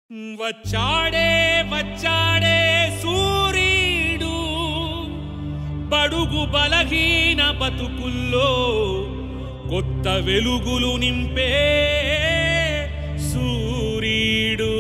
వచ్చాడే వచ్చాడే సూర్యుడు బడుగు బలహీన బతుకుల్లో కొత్త వెలుగులు నింపే సూర్యుడు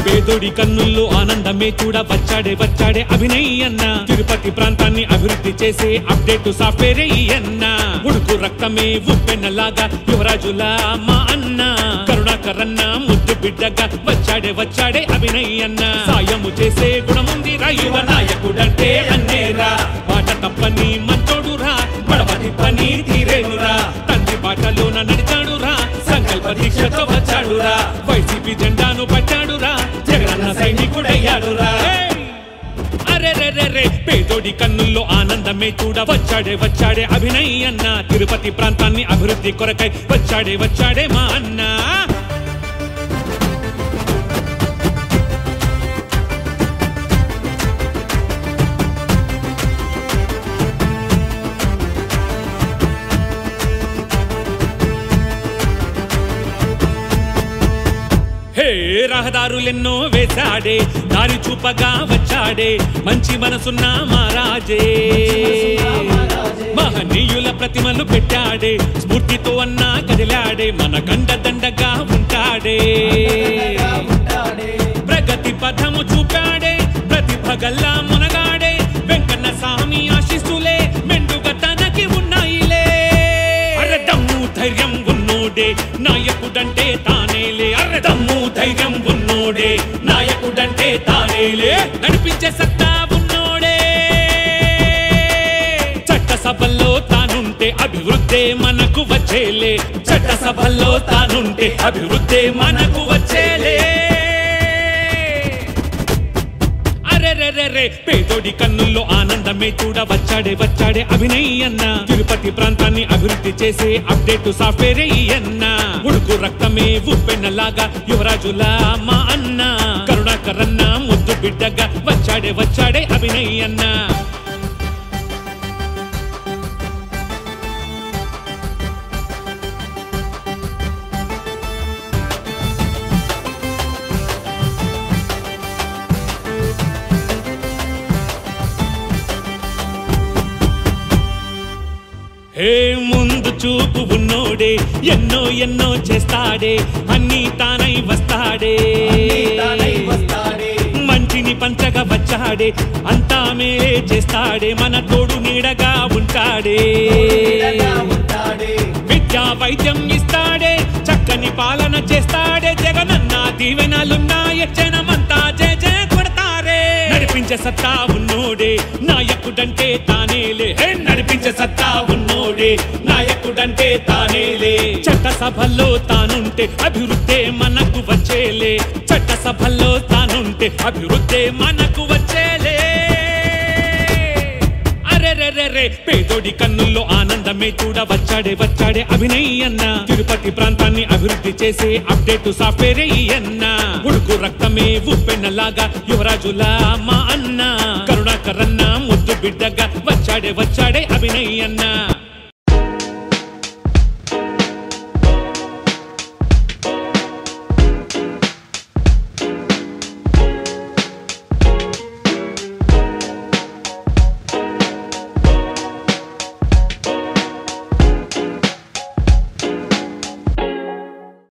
పేదోడి కన్నుల్లో ఆనందమే చూడ వచ్చాడే వచ్చాడే అభినయ్ అన్న తిరుపతి ప్రాంతాన్ని అభివృద్ధి చేసే అప్డేట్ సాఫ్ట్వేర్ అన్న ఉడుకు రక్తమే ఉప్పెన్నలాగా యువరాజులా మా అన్న కరుణాకర్ అన్న ముద్దు బిడ్డగా వచ్చాడే వచ్చాడే అభినయ్ అన్న సాయము చేసే గుణముంది రా యువ నాయకుడంటే అన్నేరా మాట తప్పని మంచోడురా పడవది పని తీరేనురా తండ్రి బాటలోన నడిచాడురా సంకల్ప దీక్షతో వచ్చాడురా వైసీపీ జెండాను పట్టాడురా జగనన్న సైనికుడయ్యాడురా అరే రే రే పేదోడి కన్నుల్లో ఆనందమే చూడ వచ్చాడే వచ్చాడే అభినయ్ అన్న తిరుపతి ప్రాంతాన్ని అభివృద్ధి కొరకై వచ్చాడే వచ్చాడే మా అన్న రహదారులెన్నో వేశాడే దారి చూపగా వచ్చాడే మంచి మనసున్న మహారాజే మహనీయుల ప్రతిమలు పెట్టాడే స్ఫూర్తితో అన్నా కదిలాడే మన కండదండగా ఉంటాడే ప్రగతి పథము చూపాడే ప్రతిభగల్లా మునగాడే వెంకన్న స్వామి ఆశీస్సులే మెండుగా తనకి ఉన్నాయిలే అరదమ్ము ధైర్యం ఉన్నోడే నాయకుడంటే తానేలే అరదమ్ము ధైర్యం ఉన్నోడే నాయకుడంటే తానేలే నడిపించే సత్తా ఉన్నోడే చట్టసభల్లో తానుంటే అభివృద్ధే మనకు వచ్చేలే చట్టసభల్లో తానుంటే అభివృద్ధే మనకు వచ్చేలే పేదోడి కన్నుల్లో ఆనందమే చూడ వచ్చాడే వచ్చాడే అభినయ్ అన్న తిరుపతి ప్రాంతాన్ని అభివృద్ధి చేసే అప్డేట్ సాఫ్ట్వేర్ అన్న ఉడుకు రక్తమే ఉప్పెన్నలాగా యువరాజులా మా అన్న కరుణాకర్ అన్న ముద్దు బిడ్డగా వచ్చాడే వచ్చాడే అభినయ్ అన్న ముందు చూపు ఉన్నోడే ఎన్నో ఎన్నో చేస్తాడే అన్ని తానై వస్తాడే మంచిని పంచగా వచ్చాడే అంతా మేలే చేస్తాడే మన తోడు నీడగా ఉంటాడే విద్యా వైద్యం ఇస్తాడే చక్కని పాలన చేస్తాడే జగనన్న దీవెనలున్నాయ జనమంతా జయ జయ కొడతారే నడిపించే సత్తా ఉన్నోడే నాయకుడంటే తానేలే నడిపించే సత్తా ఉన్నోడే నాయకుడంటే తానేలే చట్టసభల్లో తానుంటే అభివృద్ధే మనకు వచ్చేలే చట్టసభల్లో తానుంటే అభివృద్ధే మనకు వచ్చేలే అరే పేదోడి కన్నుల్లో ఆనందమే చూడ వచ్చాడే వచ్చాడే అభినయ్ అన్న తిరుపతి ప్రాంతాన్ని అభివృద్ధి చేసే అప్డేట్ సాఫ్ట్వేర్ అన్న ఉడుకు రక్తమే ఉప్పెన్నలాగా యువరాజులా మా అన్న కరుణాకర్ అన్న ముద్దు బిడ్డగా వచ్చాడే వచ్చాడే అభినయ్ అన్న